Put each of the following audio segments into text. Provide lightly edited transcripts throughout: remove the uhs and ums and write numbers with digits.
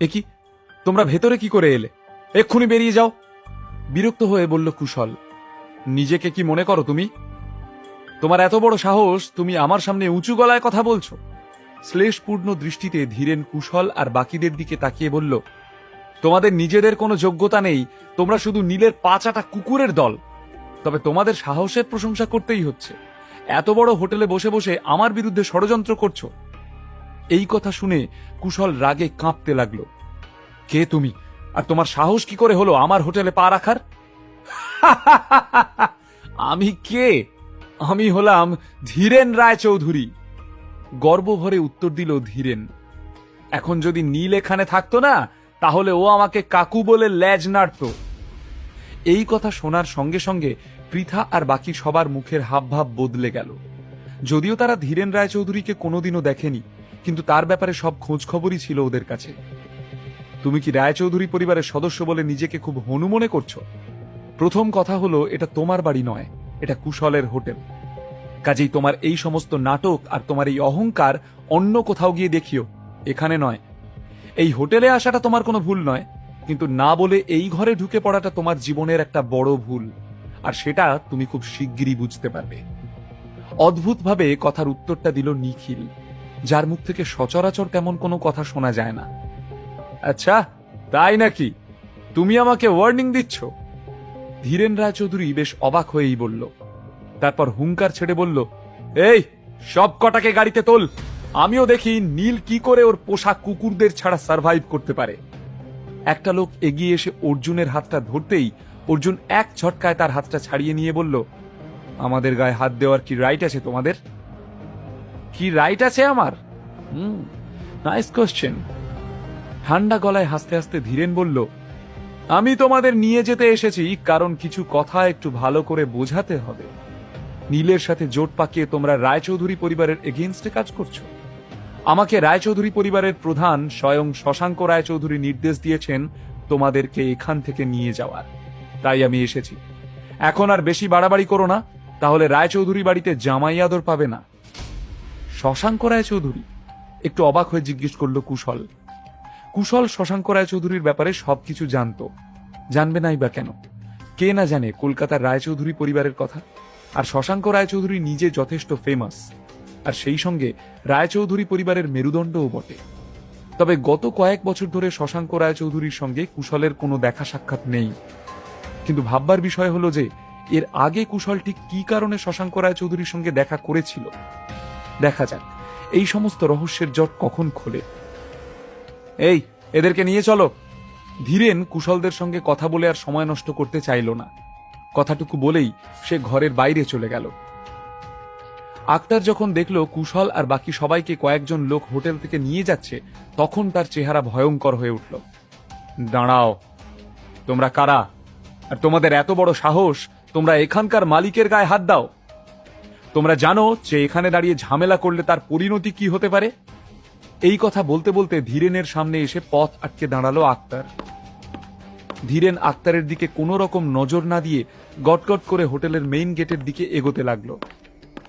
কি, তোমরা ভেতরে কি করে এলে? এক্ষুনি বেরিয়ে যাও। বিরক্ত হয়ে বলল কুশল। নিজেকে কি মনে করো তুমি? তোমার এত বড় সাহস, তুমি আমার সামনে উঁচু গলায় কথা বলছো? শ্লেষপূর্ণ দৃষ্টিতে ধীরেন কুশল আর বাকিদের দিকে তাকিয়ে বলল, তোমাদের নিজেদের কোনো যোগ্যতা নেই, তোমরা শুধু নীলের পাচাটা কুকুরের দল। তবে তোমাদের সাহসের প্রশংসা করতেই হচ্ছে। এত বড় হোটেলে বসে বসে আমার বিরুদ্ধে ষড়যন্ত্র করছো। এই কথা শুনে কুশল রাগে কাঁপতে লাগলো। কে তুমি, আর তোমার সাহস কি করে হলো আমার হোটেলে পা রাখার? আমি কে? আমি হলাম ধীরেন রায়চৌধুরী। গর্বভরে উত্তর দিল ধীরেন। এখন যদি নীল এখানে থাকতো না, তাহলে ও আমাকে কাকু বলে লেজ নাড়ত। এই কথা শোনার সঙ্গে সঙ্গে পৃথা আর বাকি সবার মুখের হাবভাব বদলে গেল। যদিও তারা ধীরেন রায়চৌধুরীকে কোনোদিনও দেখেনি, কিন্তু তার ব্যাপারে সব খোঁজ খবরই ছিল ওদের কাছে। তুমি কি রায়চৌধুরী পরিবারের সদস্য বলে নিজেকে খুব হনু মনে করছো? প্রথম কথা হলো, এটা তোমার বাড়ি নয়, এটা কুশলের হোটেল। কাজেই তোমার এই সমস্ত নাটক আর তোমার এই অহংকার অন্য কোথাও গিয়ে দেখিও, এখানে নয়। এই হোটেলে আসাটা তোমার কোনো ভুল নয়, কিন্তু না বলে এই ঘরে ঢুকে পড়াটা তোমার জীবনের একটা বড় ভুল, আর সেটা তুমি খুব শিগগিরই বুঝতে পারবে। অদ্ভুতভাবে কথার উত্তরটা দিল নিখিল, যার মুখ থেকে সচরাচর তেমন কোনো কথা শোনা যায় না। আচ্ছা, তাই নাকি? তুমি আমাকে ওয়ার্নিং দিচ্ছ? ধীরেন রায়চৌধুরী বেশ অবাক হয়েই বলল। তারপর হুঙ্কার ছেড়ে বলল, এই সব কটাকে গাড়িতে তোল। আমিও দেখি নীল কি করে ওর পোষা কুকুরদের ছাড়া সার্ভাইভ করতে পারে। একটা লোক এগিয়ে এসে অর্জুনের হাতটা ধরতেই অর্জুন এক ঝটকায় তার হাতটা ছাড়িয়ে নিয়ে বলল, আমাদের গায়ে হাত দেওয়ার কি রাইট আছে তোমাদের? কি রাইট আছে আমার? Nice question. ঠান্ডা গলায় হাসতে হাসতে ধীরেন বলল, আমি তোমাদের নিয়ে যেতে এসেছি কারণ কিছু কথা একটু ভালো করে বোঝাতে হবে। নীলের সাথে জোট পাকিয়ে তোমরা রায়চৌধুরী পরিবারের এগেইনস্টে কাজ করছো। আমাকে রায়চৌধুরী পরিবারের প্রধান স্বয়ং শশাঙ্ক রায়চৌধুরী নির্দেশ দিয়েছেন তোমাদেরকে এখান থেকে নিয়ে যাওয়ার, তাই আমি এসেছি। এখন আর বেশি বাড়াবাড়ি করো না, তাহলে রায়চৌধুরী বাড়িতে জামাই আদর পাবে না। শশাঙ্ক রায়চৌধুরী? একটু অবাক হয়ে জিজ্ঞেস করলো কুশল। কুশল শশাঙ্ক রায়চৌধুরীর ব্যাপারে সবকিছু জানত, জানবে নাই বা কেন? কে না জানে কলকাতার রায়চৌধুরী পরিবারের কথা। আর শশাঙ্ক রায়চৌধুরী নিজে যথেষ্ট ফেমাস, আর সেই সঙ্গে রায়চৌধুরী পরিবারের মেরুদণ্ডও বটে। তবে গত কয়েক বছর ধরে শশাঙ্ক রায়চৌধুরীর সঙ্গে কুশলের কোনো দেখা সাক্ষাৎ নেই। কিন্তু ভাববার বিষয় হলো যে এর আগে কুশল ঠিক কি কারণে শশাঙ্ক রায়চৌধুরীর সঙ্গে দেখা করেছিল। দেখা যাক এই সমস্ত রহস্যের জট কখন খোলে। এই, এদেরকে নিয়ে চলো। ধীরেন কুশলদের সঙ্গে কথা বলে আর সময় নষ্ট করতে চাইল না। কথাটুকু বলেই সে ঘরের বাইরে চলে গেল। আক্তার যখন দেখল কুশল আর বাকি সবাইকে কয়েকজন লোক হোটেল থেকে নিয়ে যাচ্ছে, তখন তার চেহারা ভয়ঙ্কর হয়ে উঠল। দাঁড়াও, তোমরা কারা? আর তোমাদের এত বড় সাহস তোমরা এখানকার মালিকের গায়ে হাত দাও? তোমরা জানো যে এখানে দাঁড়িয়ে ঝামেলা করলে তার পরিণতি কি হতে পারে? এই কথা বলতে বলতে ধীরেনের সামনে এসে পথ আটকে দাঁড়ালো আক্তার। ধীরেন আক্তারের দিকে কোনো রকম নজর না দিয়ে গটগট করে হোটেলের মেইন গেটের দিকে এগোতে লাগলো।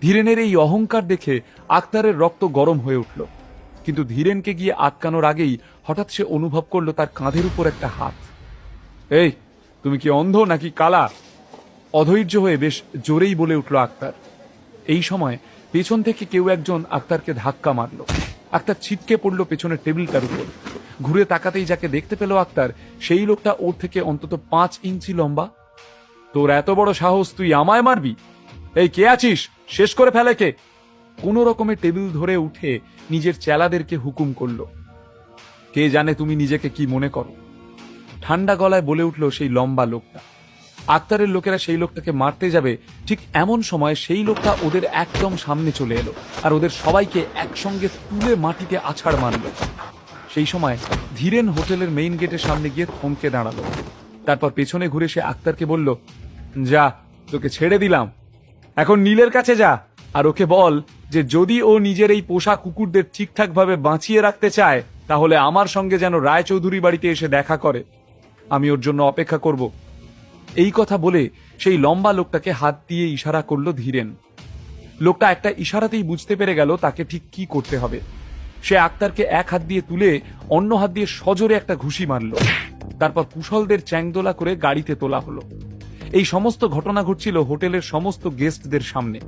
ধীরেনের এই অহংকার দেখে আক্তারের রক্ত গরম হয়ে উঠল, কিন্তু ধীরেনকে গিয়ে আটকানোর আগেই হঠাৎ সে অনুভব করলো তার কাঁধের উপর একটা হাত। এই, তুমি কি অন্ধ নাকি কালা? অধৈর্য হয়ে বেশ জোরেই বলে উঠল আক্তার। এই সময় পেছন থেকে কেউ একজন আক্তারকে ধাক্কা মারল। আক্তার ছিটকে পড়ল পেছনের টেবিলটার উপর। ঘুরে তাকাতেই যাকে দেখতে পেল আক্তার, সেই লোকটা ওর থেকে অন্তত 5 ইঞ্চি লম্বা। তোর এত বড় সাহস, তুই আমায় মারবি? এই, কে আছিস? শেষ করে ফেলে কে? কোন রকমে টেবিল ধরে উঠে নিজের চেলাদেরকে হুকুম করল। কে জানে তুমি নিজেকে কি মনে করো? ঠান্ডা গলায় বলে উঠল সেই লম্বা লোকটা। আক্তারের লোকেরা সেই লোকটাকে মারতে যাবে, ঠিক এমন সময় সেই লোকটা ওদের একদম সামনে চলে এলো আর ওদের সবাইকে একসঙ্গে তুলে মাটিতে আছাড় মারল। সেই সময় ধীরেন হোটেলের মেইন গেটের সামনে গিয়ে থমকে দাঁড়ালো। তারপর পেছনে ঘুরে সে আক্তারকে বলল, যা, তোকে ছেড়ে দিলাম। এখন নীলের কাছে যা আর ওকে বল যে যদি ও নিজের এই পোষা কুকুরদের ঠিকঠাক ভাবে বাঁচিয়ে রাখতে চায়, তাহলে আমার সঙ্গে যেন রায়চৌধুরী বাড়িতে এসে দেখা করে। আমি ওর জন্য অপেক্ষা করব। এই কথা বলে সেই লম্বা লোকটাকে হাত দিয়ে ইশারা করলো ধীরেন। লোকটা একটা ইশারাতেই বুঝতে পেরে গেল তাকে ঠিক কি করতে হবে। সে আক্তারকে এক হাত দিয়ে তুলে অন্য হাত দিয়ে সজোরে একটা ঘুষি মারল। তারপর কুশলদের চ্যাংদোলা করে গাড়িতে তোলা হলো। এই সমস্ত ঘটনা ঘটছিল হোটেলের সমস্ত গেস্টদের সামনে।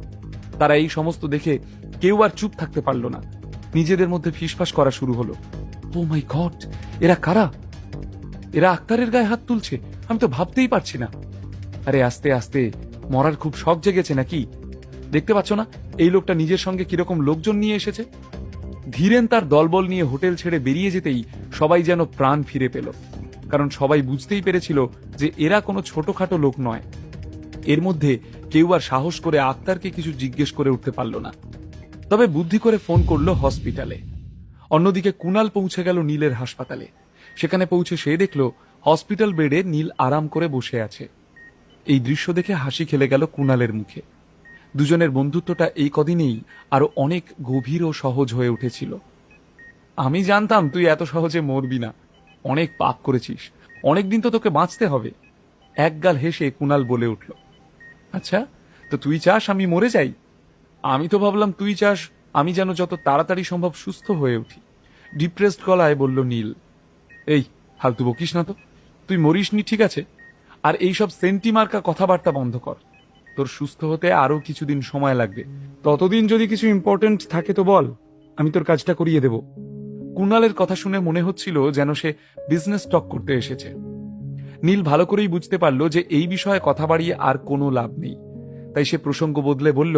তারা এই সমস্ত দেখে কেউ আর চুপ থাকতে পারল না। নিজেদের মধ্যে ফিসফাস করা শুরু হলো, ও মাই গড, এরা কারা? এরা আক্তারের গায়ে হাত তুলছে, আমি তো ভাবতেই পারছি না। আরে আস্তে আস্তে, মরার খুব শখ জেগেছে নাকি? দেখতে পাচ্ছ না এই লোকটা নিজের সঙ্গে কিরকম লোকজন নিয়ে এসেছে? ধীরেন তার দলবল নিয়ে হোটেল ছেড়ে বেরিয়ে যেতেই সবাই যেন প্রাণ ফিরে পেল, কারণ সবাই বুঝতেই পেরেছিল যে এরা কোনো ছোটখাটো লোক নয়। এর মধ্যে কেউ আর সাহস করে আক্তারকে কিছু জিজ্ঞেস করে উঠতে পারল না। তবে বুদ্ধি করে ফোন করলো হসপিটালে। অন্যদিকে কুনাল পৌঁছে গেল নীলের হাসপাতালে। সেখানে পৌঁছে সে দেখল হসপিটাল বেডে নীল আরাম করে বসে আছে। এই দৃশ্য দেখে হাসি খেলে গেল কুনালের মুখে। দুজনের বন্ধুত্বটা এই কদিনেই আরো অনেক গভীর ও সহজ হয়ে উঠেছিল। আমি জানতাম তুই এত সহজে মরবি না, অনেক পাপ করেছিস, অনেকদিন তো তোকে বাঁচতে হবে। একগাল হেসে কুনাল বলে উঠল, আচ্ছা তো তুই চাস আমি মরে যাই? আমি তো ভাবলাম তুই চাস আমি যেন যত তাড়াতাড়ি সম্ভব সুস্থ হয়ে উঠি। ডিপ্রেসড গলায় বলল নীল। এই ফালতু বকিস না তো, তুই মরিসনি ঠিক আছে, আর এইসব সেন্টিমার্কা কথাবার্তা বন্ধ কর। তোর সুস্থ হতে আরো কিছুদিন সময় লাগবে, ততদিন যদি কিছু ইম্পর্টেন্ট থাকে তো বল, আমি তোর কাজটা করিয়ে দেব। কুনালের কথা শুনে মনে হচ্ছিল যেন সে বিজনেস টক করতে এসেছে। নীল ভালো করেই বুঝতে পারল যে এই বিষয়ে কথা বাড়িয়ে আর কোনো লাভ নেই, তাই সে প্রসঙ্গ বদলে বলল,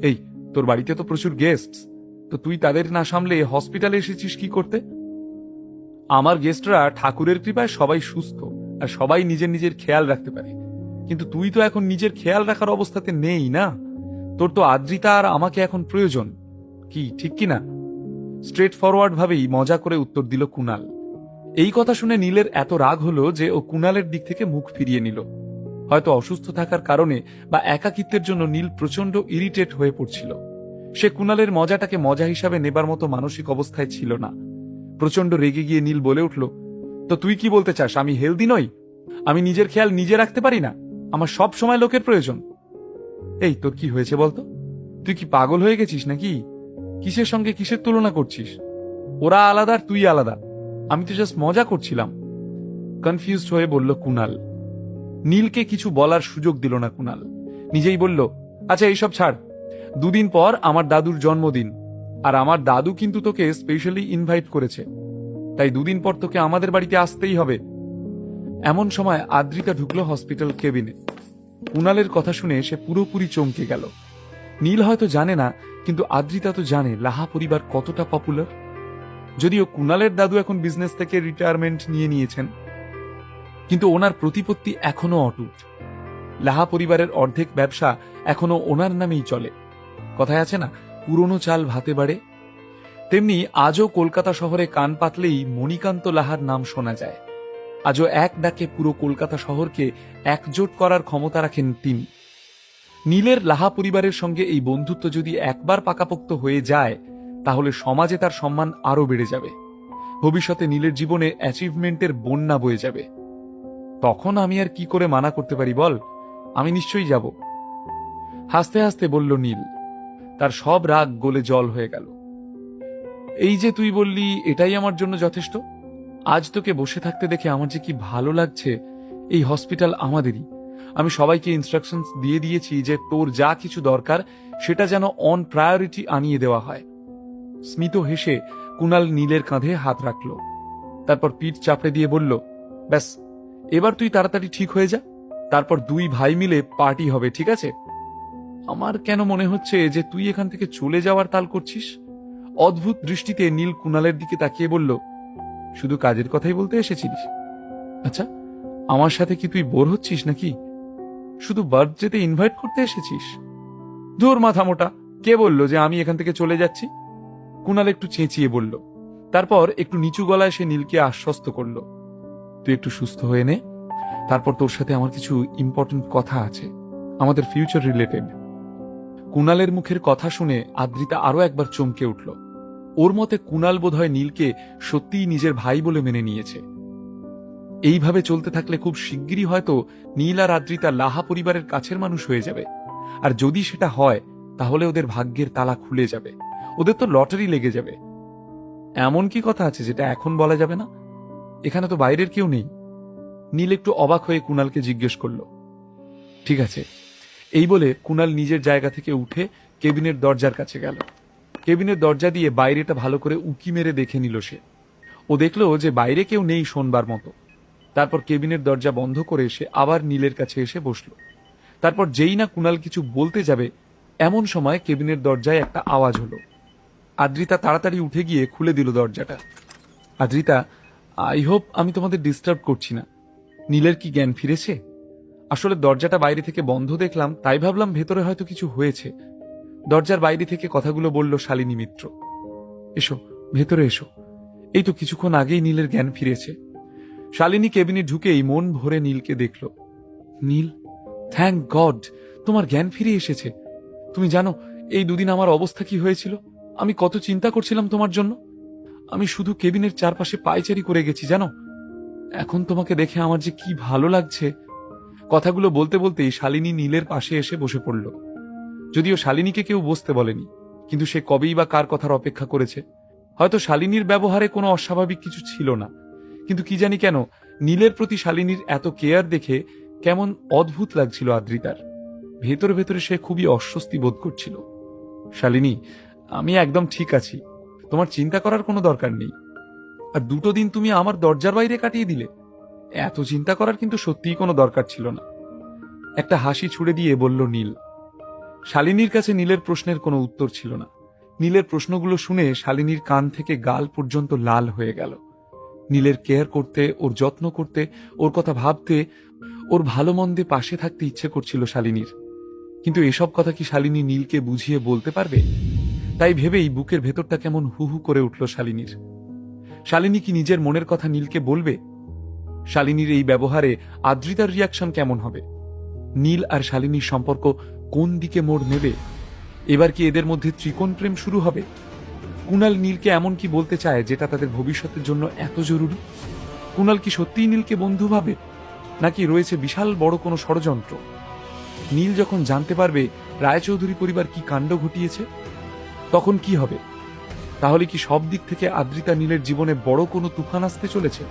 এই তোর বাড়িতে তো প্রচুর গেস্ট, তো তুই তাদের না সামলে হসপিটালে এসেছিস কি করতে? আমার গেস্টরা ঠাকুরের কৃপায় সবাই সুস্থ আর সবাই নিজের নিজের খেয়াল রাখতে পারে, কিন্তু তুই তো এখন নিজের খেয়াল রাখার অবস্থাতে নেই না। তোর তো আদ্রিতা আর আমাকে এখন প্রয়োজন, কি ঠিক কি না? স্ট্রেট ফরওয়ার্ড ভাবেই মজা করে উত্তর দিল কুনাল। এই কথা শুনে নীলের এত রাগ হলো যে ও কুনালের দিক থেকে মুখ ফিরিয়ে নিল। হয়তো অসুস্থ থাকার কারণে বা একাকিত্বের জন্য নীল প্রচন্ড ইরিটেট হয়ে পড়ছিল। সে কুনালের মজাটাকে মজা হিসাবে নেবার মতো মানসিক অবস্থায় ছিল না। প্রচন্ড রেগে গিয়ে নীল বলে উঠল, তো তুই কি বলতে চাস আমি হেলদি নই? আমি নিজের খেয়াল নিজে রাখতে পারি না? আমার সব সময় লোকের প্রয়োজন? এই তোর কি হয়েছে বলতো? তুই কি পাগল হয়ে গেছিস নাকি? কিসের সঙ্গে কিসের তুলনা করছিস? ওরা আলাদা আর তুই আলাদা, আমি তো জাস্ট মজা করছিলাম। কনফিউজড হয়ে বলল কুনাল। নীলকে কিছু বলার সুযোগ দিল না কুনাল, নিজেই বলল, আচ্ছা এইসব ছাড়, দুদিন পর আমার দাদুর জন্মদিন, আর আমার দাদু কিন্তু তোকে স্পেশালি ইনভাইট করেছে, তাই দুদিন পর তোকে আমাদের বাড়িতে আসতেই হবে। এমন সময় আদ্রিতা ঢুকলো হসপিটাল কেবিনে। কুনালের কথা শুনে সে পুরোপুরি চমকে গেল। নীল হয়তো জানে না, কিন্তু আদ্রিতা তো জানে লাহা পরিবার কতটা পপুলার। যদিও কুনালের দাদু এখন বিজনেস থেকে রিটায়ারমেন্ট নিয়ে নিয়েছেন, কিন্তু ওনার প্রতিপত্তি এখনো অটুট। লাহা পরিবারের অর্ধেক ব্যবসা এখনো ওনার নামেই চলে। কথায় আছে না, পুরনো চাল ভাতে বাড়ে, তেমনি আজও কলকাতা শহরে কান পাতলেই মণিকান্ত লাহার নাম শোনা যায়। আজও এক ডাকে পুরো কলকাতা শহরকে একজোট করার ক্ষমতা রাখেন তিনি। নীলের লাহা পরিবারের সঙ্গে এই বন্ধুত্ব যদি একবার পাকাপোক্ত হয়ে যায়, তাহলে সমাজে তার সম্মান আরো বেড়ে যাবে। ভবিষ্যতে নীলের জীবনে অ্যাচিভমেন্টের বন্যা বয়ে যাবে। তখন আমি আর কি করে মানা করতে পারি বল? আমি নিশ্চয়ই যাব। হাসতে হাসতে বলল নীল। তার সব রাগ গলে জল হয়ে গেল। এই যে তুই বললি এটাই আমার জন্য যথেষ্ট, আজ তোকে বসে থাকতে দেখে আমার যে কি ভালো লাগছে। এই হসপিটাল আমাদেরই। আমি সবাইকে ইনস্ট্রাকশন দিয়ে দিয়েছি যে তোর যা কিছু দরকার সেটা যেন অন প্রায়োরিটি আনিয়ে দেওয়া হয়। স্মিত হেসে কুনাল নীলের কাঁধে হাত রাখল, তারপর পিঠ চাপড়ে দিয়ে বলল, ব্যাস এবার তুই তাড়াতাড়ি ঠিক হয়ে যা, তারপর দুই ভাই মিলে পার্টি হবে, ঠিক আছে? আমার কেন মনে হচ্ছে যে তুই এখান থেকে চলে যাওয়ার তাল করছিস? অদ্ভুত দৃষ্টিতে নীল কুনালের দিকে তাকিয়ে বলল, শুধু কাজের কথাই বলতে এসেছিলিস? আচ্ছা, আমার সাথে কি তুই বোর হচ্ছিস নাকি? শুধু বার্থডেতে ইনভাইট করতে এসেছিস? ধুর মাথা মোটা, কে বলল যে আমি এখান থেকে চলে যাচ্ছি? কুনাল একটু চেঁচিয়ে বলল। তারপর একটু নিচু গলায় সে নীলকে আশ্বস্ত করল, তুই একটু সুস্থ হয়ে নে, তারপর তোর সাথে আমার কিছু ইম্পর্টেন্ট কথা আছে, আমাদের ফিউচার রিলেটেড। কুনালের মুখের কথা শুনে আদ্রিতা আরো একবার চমকে উঠল। ওর মতে কুনাল বোধহয় নীলকে সত্যিই নিজের ভাই বলে মেনে নিয়েছে। এইভাবে চলতে থাকলে খুব শিগগিরই হয়তো নীল আর আদ্রিতা লাহা পরিবারের কাছের মানুষ হয়ে যাবে। আর যদি সেটা হয়, তাহলে ওদের ভাগ্যের তালা খুলে যাবে, ওদের তো লটারি লেগে যাবে। এমন কি কথা আছে যেটা এখন বলা যাবে না? এখানে তো বাইরের কেউ নেই। নীল একটু অবাক হয়ে কুণালকে জিজ্ঞেস করল। ঠিক আছে, এই বলে কুণাল নিজের জায়গা থেকে উঠে কেবিনের দরজার কাছে গেল। কেবিনের দরজা দিয়ে বাইরেটা ভালো করে উকি মেরে দেখে নিল সে। ও দেখল যে বাইরে কেউ নেই শোনবার মতো। তারপর কেবিনের দরজা বন্ধ করে সে আবার নীলের কাছে এসে বসল। তারপর যেই না কুণাল কিছু বলতে যাবে, এমন সময় কেবিনের দরজায় একটা আওয়াজ হলো। আদ্রিতা তাড়াতাড়ি উঠে গিয়ে খুলে দিল দরজাটা। আদ্রিতা, আই হোপ আমি তোমাদের ডিস্টার্ব করছি না। নীলের কি জ্ঞান ফিরেছে? আসলে দরজাটা বাইরে থেকে বন্ধ দেখলাম, তাই ভাবলাম ভেতরে হয়তো কিছু হয়েছে। দরজার বাইরে থেকে কথাগুলো বলল শালিনী মিত্র। এসো, ভেতরে এসো। এই তো কিছুক্ষণ আগেই নীলের জ্ঞান ফিরেছে। শালিনী কেবিনে ঢুকেই মন ভরে নীলকে দেখল। নীল, থ্যাংক গড, তোমার জ্ঞান ফিরে এসেছে। তুমি জানো এই দুদিন আমার অবস্থা কি হয়েছিল? আমি কত চিন্তা করছিলাম তোমার জন্য। আমি শুধু কেবিনের চারপাশে পায়চারি করে গেছি জানো। এখন তোমাকে দেখে আমার যে কি ভালো লাগছে। কথাগুলো বলতে বলতেই শালিনী নীলের পাশে এসে বসে পড়ল। যদিও শালিনীকে কেউ বসতে বলেনি, কিন্তু সে কবেই বা কার কথার অপেক্ষা করেছে। হয়তো শালিনীর ব্যবহারে কোনো অস্বাভাবিক কিছু ছিল না, কিন্তু কি জানি কেন নীলের প্রতি শালিনীর এত কেয়ার দেখে কেমন অদ্ভুত লাগছিল আদ্রিতার। ভেতরে ভেতরে সে খুবই অস্বস্তি বোধ করছিল। শালিনী, আমি একদম ঠিক আছি, তোমার চিন্তা করার কোনো দরকার নেই। আর 2 দিন তুমি আমার দরজার বাইরে কাটিয়ে দিলে, এত চিন্তা করার কিন্তু সত্যিই কোনো দরকার ছিল না। একটা হাসি ছুড়ে দিয়ে বলল নীল। শালিনীর কাছে নীলের প্রশ্নের কোনো উত্তর ছিল না। নীলের প্রশ্নগুলো শুনে শালিনীর কান থেকে গাল পর্যন্ত লাল হয়ে গেল। নীলের কেয়ার করতে, ওর যত্ন করতে, ওর কথা ভাবতে, ওর ভালো মন্দে পাশে থাকতে ইচ্ছে করছিল শালিনীর। কিন্তু এসব কথা কি শালিনী নীলকে বুঝিয়ে বলতে পারবে? তাই ভেবেই বুকের ভেতরটা কেমন হু হু করে উঠল শালিনীর। শালিনী কি নিজের মনের কথা নীলকে বলবে? শালিনীর এই ব্যবহারে আদ্রিতার রিয়াকশন কেমন হবে? নীল আর শালিনীর সম্পর্ক কোন দিকে মোড় নেবে? এবার কি এদের মধ্যে ত্রিকোণ প্রেম শুরু হবে? কুণাল নীলকে এমন কি বলতে চায় যেটা তাদের ভবিষ্যতের জন্য এত জরুরি? কুণাল কি সত্যিই নীলকে বন্ধু ভাবে, নাকি রয়েছে বিশাল বড় কোনো ষড়যন্ত্র? নীল যখন জানতে পারবে রায়চৌধুরী পরিবার কি কাণ্ড ঘটিয়েছে, তখন কি হবে? তাহলে কি সব দিক থেকে আদ্রিতা নীলের জীবনে বড় কোনো তুফান আসতে চলেছে?